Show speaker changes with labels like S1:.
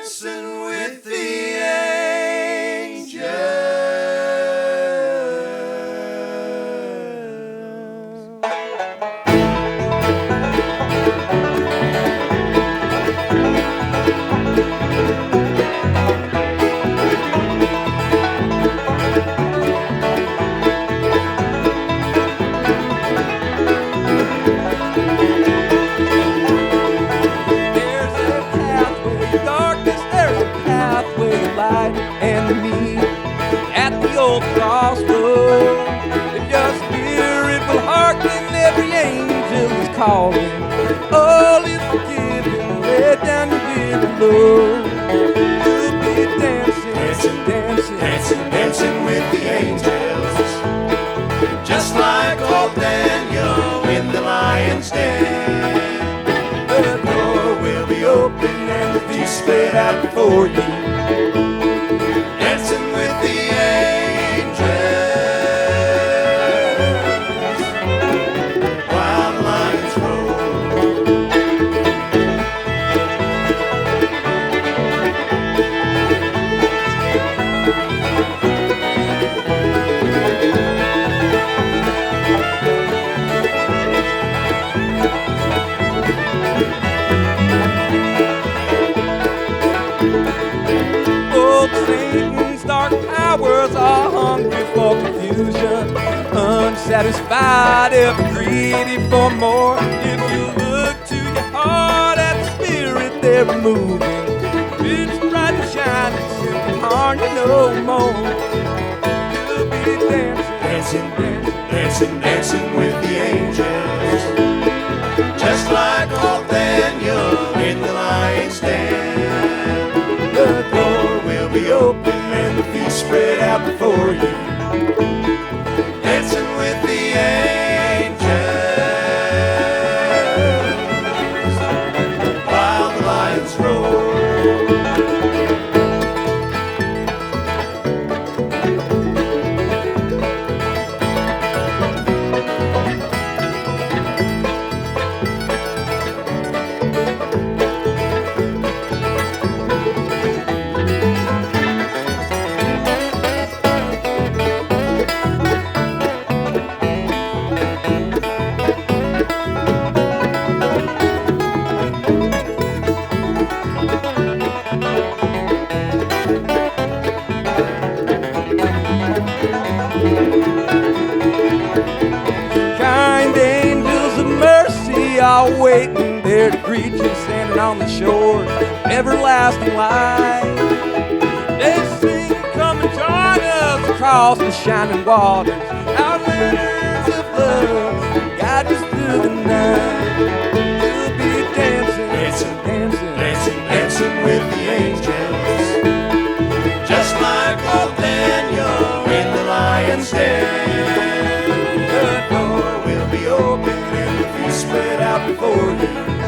S1: dancing with the angels.
S2: And me at the old crossroad. If your spirit will hearken, every angel is calling. All is forgiven, lay down your weary load. You'll be dancing, dancing,
S1: dancing, dancing with the angels, just like old Daniel in the lion's den. The door will be open and the feast spread out before you. Dancing with the angels while the lions roll.
S2: Old Satan's dark powers are hungry for confusion, unsatisfied, ever greedy for more. If you look to your heart at the spirit they're moving, it's bright and shining, simply harm you no more. You'll be dancing,
S1: Dancing, dancing, dancing with the angels, just like old Daniel in the lion's den. The door will be open and the feast spread out before you. Dancing with the angels while the lions roar.
S2: Kind angels of mercy are waiting there to greet you, standing on the shore, everlasting light. They sing, come and join us across the shining waters, our lanterns of love, guide us through the night. You'll be dancing,
S1: Dancing,
S2: dancing,
S1: dancing, dancing with the angels, just like old Daniel in the lion's den. The door will be open and the feast spread out before you.